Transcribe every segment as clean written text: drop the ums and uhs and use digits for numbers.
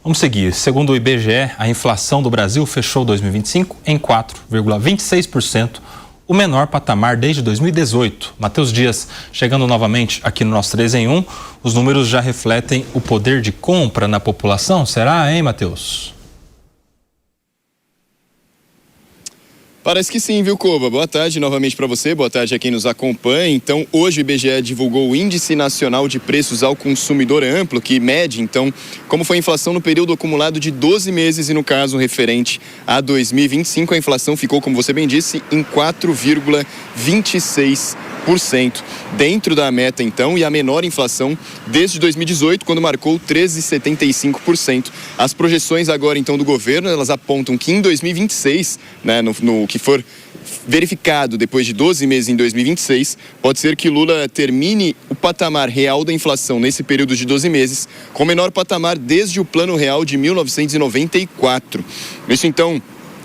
Vamos seguir. Segundo o IBGE, a inflação do Brasil fechou 2025 em 4,26%, o menor patamar desde 2018. Matheus Dias, chegando novamente aqui no nosso 3 em 1, os números já refletem o poder de compra na população? Será, hein, Matheus? Parece que sim, viu, Koba? Boa tarde novamente para você, boa tarde a quem nos acompanha. Então, hoje o IBGE divulgou o Índice Nacional de Preços ao Consumidor Amplo, que mede, então, como foi a inflação no período acumulado de 12 meses e, no caso, referente a 2025, a inflação ficou, como você bem disse, em 4,26%. Dentro da meta, então, e a menor inflação desde 2018, quando marcou 13,75%. As projeções agora, então, do governo, elas apontam que em 2026, né, no que for verificado depois de 12 meses em 2026, pode ser que Lula termine o patamar real da inflação nesse período de 12 meses com o menor patamar desde o Plano Real de 1994. Isso, então,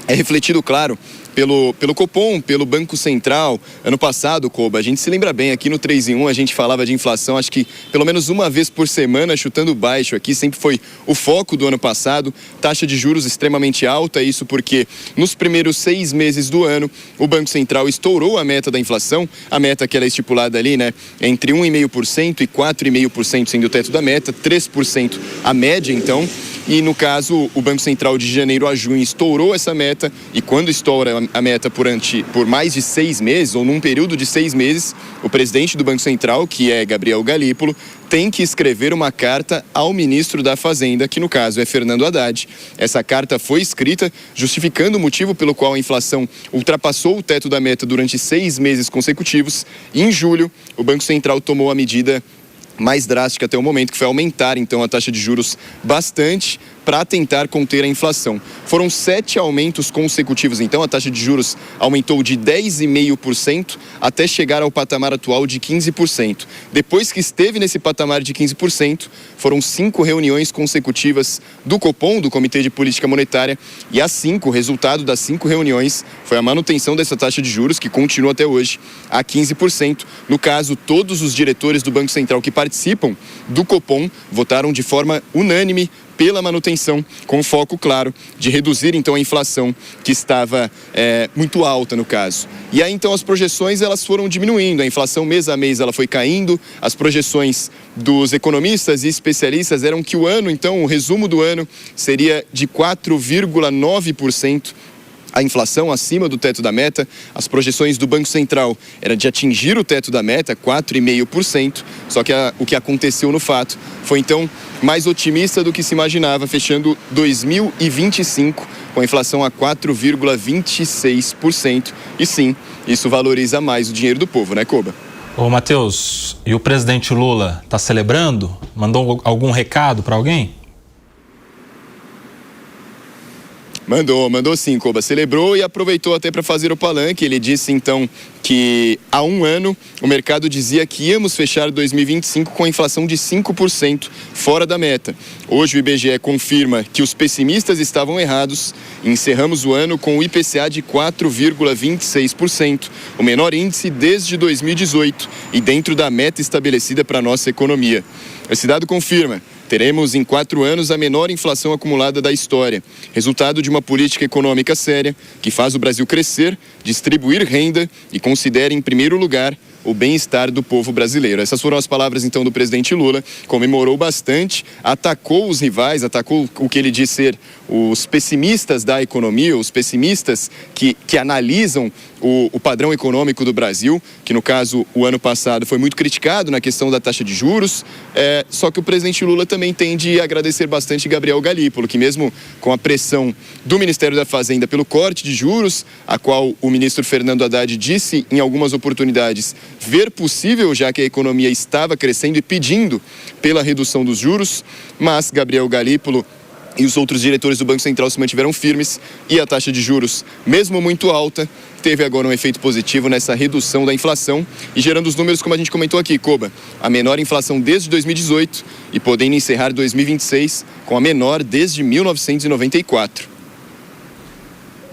é refletido, claro, pelo Copom, pelo Banco Central. Ano passado, Koba, a gente se lembra bem, aqui no 3 em 1 a gente falava de inflação, acho que pelo menos uma vez por semana, chutando baixo aqui, sempre foi o foco do ano passado. Taxa de juros extremamente alta, isso porque nos primeiros 6 meses do ano, o Banco Central estourou a meta da inflação, a meta que ela é estipulada ali, né, entre 1,5% e 4,5% sendo o teto da meta, 3% a média, então. E no caso, o Banco Central de janeiro a junho estourou essa meta, e quando estoura a meta por mais de 6 meses, ou num período de 6 meses, o presidente do Banco Central, que é Gabriel Galípolo, tem que escrever uma carta ao ministro da Fazenda, que no caso é Fernando Haddad. Essa carta foi escrita justificando o motivo pelo qual a inflação ultrapassou o teto da meta durante 6 meses consecutivos, e em julho o Banco Central tomou a medida mais drástica até o momento, que foi aumentar então a taxa de juros bastante para tentar conter a inflação. Foram 7 aumentos consecutivos, então a taxa de juros aumentou de 10,5% até chegar ao patamar atual de 15%. Depois que esteve nesse patamar de 15%, foram 5 reuniões consecutivas do Copom, do Comitê de Política Monetária, e o resultado das 5 reuniões foi a manutenção dessa taxa de juros, que continua até hoje a 15%. No caso, todos os diretores do Banco Central que participam do Copom votaram de forma unânime pela manutenção, com foco, claro, de reduzir então a inflação, que estava muito alta no caso. E aí então as projeções elas foram diminuindo, a inflação mês a mês ela foi caindo, as projeções dos economistas e especialistas eram que o ano, então, o resumo do ano seria de 4,9%. A inflação acima do teto da meta. As projeções do Banco Central era de atingir o teto da meta, 4,5%, só que o que aconteceu no fato foi então mais otimista do que se imaginava, fechando 2025 com a inflação a 4,26%. E sim, isso valoriza mais o dinheiro do povo, né, Koba? Ô, Matheus, e o presidente Lula está celebrando? Mandou algum recado para alguém? Mandou sim, Koba. Celebrou e aproveitou até para fazer o palanque. Ele disse então que há um ano o mercado dizia que íamos fechar 2025 com a inflação de 5%, fora da meta. Hoje o IBGE confirma que os pessimistas estavam errados. Encerramos o ano com o IPCA de 4,26%, o menor índice desde 2018 e dentro da meta estabelecida para a nossa economia. Esse dado confirma: teremos em 4 anos a menor inflação acumulada da história, resultado de uma política econômica séria que faz o Brasil crescer, distribuir renda e considera em primeiro lugar o bem-estar do povo brasileiro. Essas foram as palavras então do presidente Lula. Comemorou bastante, atacou os rivais, atacou o que ele diz ser os pessimistas da economia, os pessimistas que analisam o padrão econômico do Brasil, que no caso o ano passado foi muito criticado na questão da taxa de juros, só que o presidente Lula também tem de agradecer bastante Gabriel Galípolo, que mesmo com a pressão do Ministério da Fazenda pelo corte de juros, a qual o ministro Fernando Haddad disse em algumas oportunidades ver possível, já que a economia estava crescendo e pedindo pela redução dos juros, mas Gabriel Galípolo e os outros diretores do Banco Central se mantiveram firmes e a taxa de juros, mesmo muito alta, teve agora um efeito positivo nessa redução da inflação e gerando os números como a gente comentou aqui, Koba, a menor inflação desde 2018 e podendo encerrar 2026 com a menor desde 1994.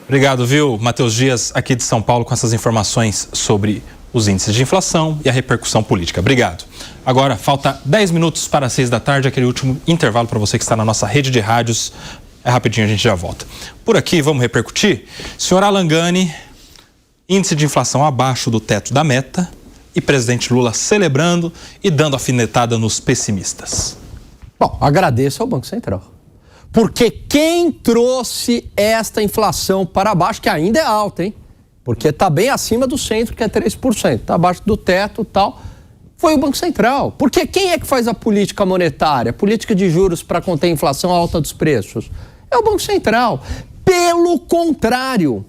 Obrigado, viu, Matheus Dias, aqui de São Paulo, com essas informações sobre os índices de inflação e a repercussão política. Obrigado. Agora, falta 10 minutos para as 6 da tarde, aquele último intervalo para você que está na nossa rede de rádios. É rapidinho, a gente já volta. Por aqui, vamos repercutir. Senhor Alan Gani, índice de inflação abaixo do teto da meta e presidente Lula celebrando e dando alfinetada nos pessimistas. Bom, agradeço ao Banco Central. Porque quem trouxe esta inflação para baixo, que ainda é alta, hein? Porque está bem acima do centro, que é 3%. Está abaixo do teto e tal. Foi o Banco Central. Porque quem é que faz a política monetária, a política de juros para conter a inflação alta dos preços? É o Banco Central. Pelo contrário,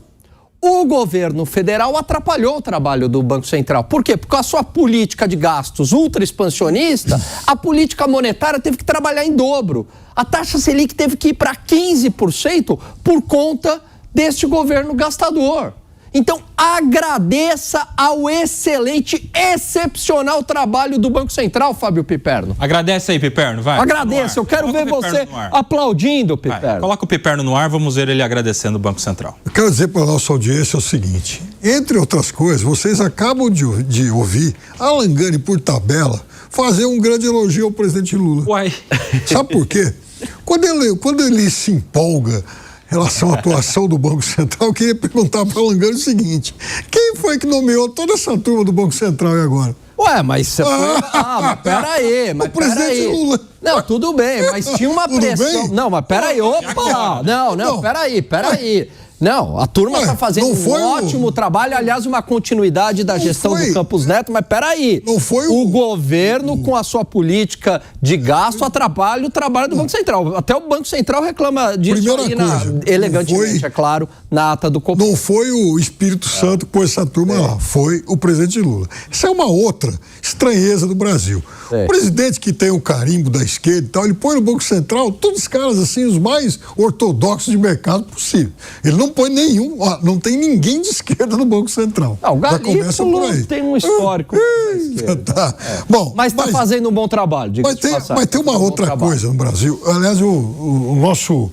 o governo federal atrapalhou o trabalho do Banco Central. Por quê? Porque a sua política de gastos ultra expansionista, a política monetária teve que trabalhar em dobro. A taxa Selic teve que ir para 15% por conta deste governo gastador. Então, agradeça ao excelente, excepcional trabalho do Banco Central, Fábio Piperno. Agradece aí, Piperno, vai. Agradeço, eu quero ver você aplaudindo, Piperno. Vai, coloca o Piperno no ar, vamos ver ele agradecendo o Banco Central. Eu quero dizer para a nossa audiência o seguinte, entre outras coisas, vocês acabam de ouvir Alan Gani, por tabela, fazer um grande elogio ao presidente Lula. Uai. Sabe por quê? Quando ele se empolga em relação à atuação do Banco Central, eu queria perguntar para o Alan Gani o seguinte, quem foi que nomeou toda essa turma do Banco Central e agora? Ué, mas você foi... mas peraí, o presidente Lula. Não, tudo bem, mas tinha uma pressão. Não, mas peraí, opa! Não, peraí. Não, a turma está fazendo um ótimo trabalho, aliás, uma continuidade da gestão do Campos Neto, mas peraí. O governo, com a sua política de gasto, atrapalha o trabalho do Banco Central. Até o Banco Central reclama disso elegantemente, é claro, na ata do Copom. Não foi o Espírito Santo que pôs essa turma lá, foi o presidente Lula. Isso é uma outra estranheza do Brasil. O presidente que tem o carimbo da esquerda e tal, ele põe no Banco Central todos os caras assim, os mais ortodoxos de mercado possível. Ele não põe nenhum, não tem ninguém de esquerda no Banco Central. Não, o Galípolo tem um histórico. Tá. Bom, mas está fazendo um bom trabalho. Mas tem uma outra coisa no Brasil. Aliás, o nosso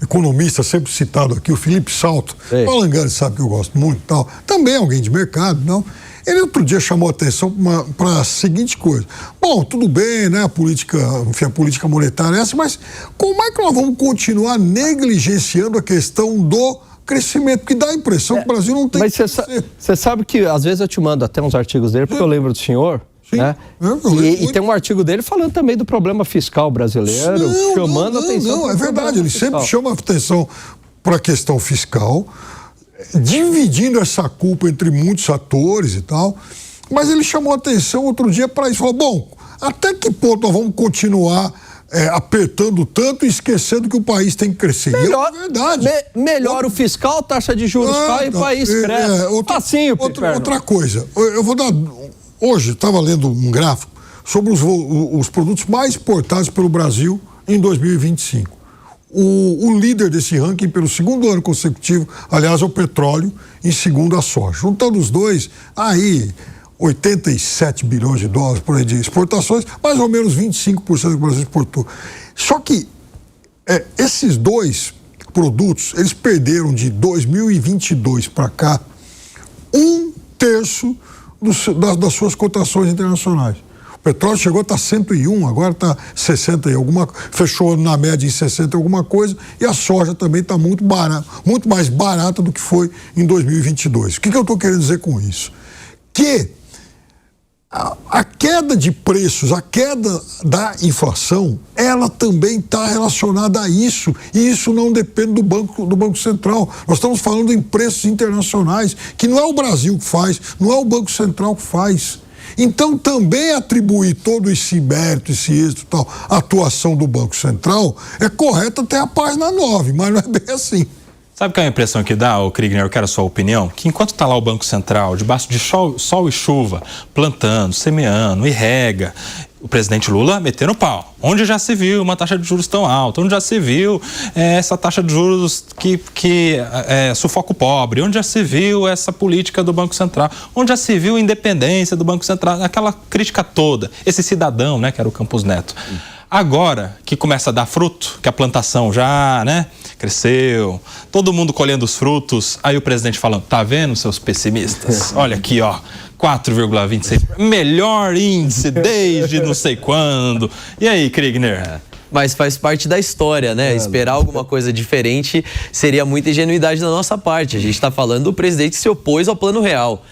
economista sempre citado aqui, o Felipe Salto, o Alan Gani sabe que eu gosto muito e tal, também é alguém de mercado, não? Ele outro dia chamou a atenção para a seguinte coisa. Bom, tudo bem, né? A política monetária é essa, mas como é que nós vamos continuar negligenciando a questão do crescimento? Porque dá a impressão que o Brasil não tem... Mas você sabe que às vezes eu te mando até uns artigos dele, porque eu lembro do senhor... Sim, né? E tem um artigo dele falando também do problema fiscal brasileiro, chamando a atenção. Não, é verdade, ele sempre chama a atenção para a questão fiscal, dividindo essa culpa entre muitos atores e tal, mas ele chamou a atenção outro dia para isso, falou, bom, até que ponto nós vamos continuar apertando tanto e esquecendo que o país tem que crescer? Melhor, é verdade. Melhora o fiscal, taxa de juros cai e o país cresce. Outra coisa, eu vou dar... Hoje, estava lendo um gráfico sobre os produtos mais exportados pelo Brasil em 2025. O líder desse ranking, pelo segundo ano consecutivo, aliás, é o petróleo, em segundo a soja. Juntando os dois, aí 87 bilhões de dólares por aí de exportações, mais ou menos 25% que o Brasil exportou. Só que esses dois produtos, eles perderam de 2022 para cá 1/3 das suas cotações internacionais. O petróleo chegou a estar 101, agora está 60 e alguma, fechou na média em 60 e alguma coisa, e a soja também está muito mais barata do que foi em 2022. O que eu estou querendo dizer com isso? Que a queda de preços, a queda da inflação, ela também está relacionada a isso, e isso não depende do Banco Central. Nós estamos falando em preços internacionais, que não é o Brasil que faz, não é o Banco Central que faz. Então, também atribuir todo esse mérito, esse êxito e tal, à atuação do Banco Central, é correto até a página 9, mas não é bem assim. Sabe qual é a impressão que dá, Kriegner, eu quero a sua opinião? Que enquanto está lá o Banco Central, debaixo de sol e chuva, plantando, semeando, irrega, o presidente Lula metendo pau. Onde já se viu uma taxa de juros tão alta? Onde já se viu essa taxa de juros que sufoca o pobre? Onde já se viu essa política do Banco Central? Onde já se viu a independência do Banco Central? Aquela crítica toda. Esse cidadão, né, que era o Campos Neto. Agora que começa a dar fruto, que a plantação já, né, cresceu, todo mundo colhendo os frutos. Aí o presidente falando, tá vendo, seus pessimistas? Olha aqui, ó, 4,26, melhor índice desde não sei quando. E aí, Kriegner? Mas faz parte da história, né? Esperar alguma coisa diferente seria muita ingenuidade da nossa parte. A gente está falando do presidente que se opôs ao Plano Real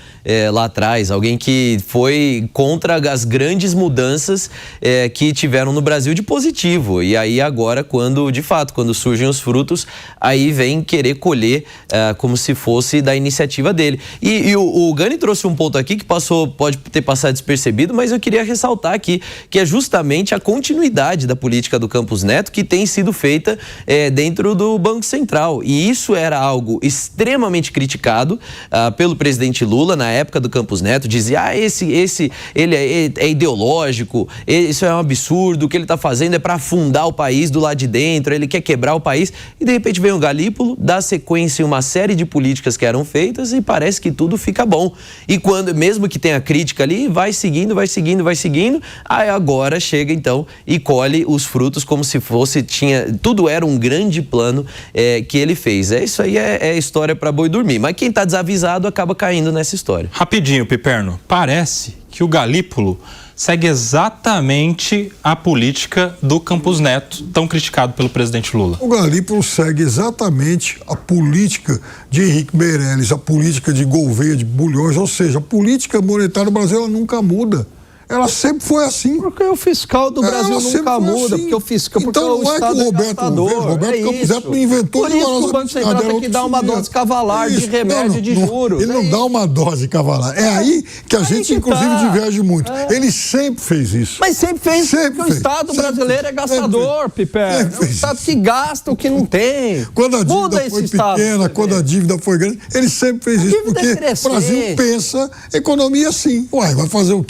lá atrás, alguém que foi contra as grandes mudanças que tiveram no Brasil de positivo. E aí agora, quando surgem os frutos, aí vem querer colher como se fosse da iniciativa dele. E o Gani trouxe um ponto aqui que pode ter passado despercebido, mas eu queria ressaltar aqui, que é justamente a continuidade da política do Campos Neto que tem sido feita dentro do Banco Central. E isso era algo extremamente criticado pelo presidente Lula na época do Campos Neto. Dizia, ele é ideológico, isso é um absurdo, o que ele está fazendo é para afundar o país do lado de dentro, ele quer quebrar o país. E de repente vem o Galípolo, dá sequência em uma série de políticas que eram feitas e parece que tudo fica bom. E quando, mesmo que tenha crítica ali, vai seguindo, aí agora chega então e colhe os frutos como se fosse, tudo era um grande plano que ele fez. Isso aí é história para boi dormir. Mas quem está desavisado acaba caindo nessa história. Rapidinho, Piperno, parece que o Galípolo segue exatamente a política do Campos Neto, tão criticado pelo presidente Lula. O Galípolo segue exatamente a política de Henrique Meirelles, a política de Gouveia, de Bulhões, ou seja, a política monetária do Brasil ela nunca muda. Ela sempre foi assim. Porque o fiscal do Brasil nunca muda, assim. Porque o fiscal, então, porque não o Estado é que o Roberto Campos Neto não inventou. Por isso o Banco Central tem que dar uma dose cavalar de remédio de juros. Ele não dá uma dose cavalar. É aí que a gente, inclusive, diverge muito. Ele sempre fez isso. Mas sempre fez, porque o Estado brasileiro é gastador, Piperno. É um Estado que gasta o que não tem. Quando a dívida foi pequena, quando a dívida foi grande, ele sempre fez isso. Porque o Brasil pensa economia assim. Uai, vai fazer o quê?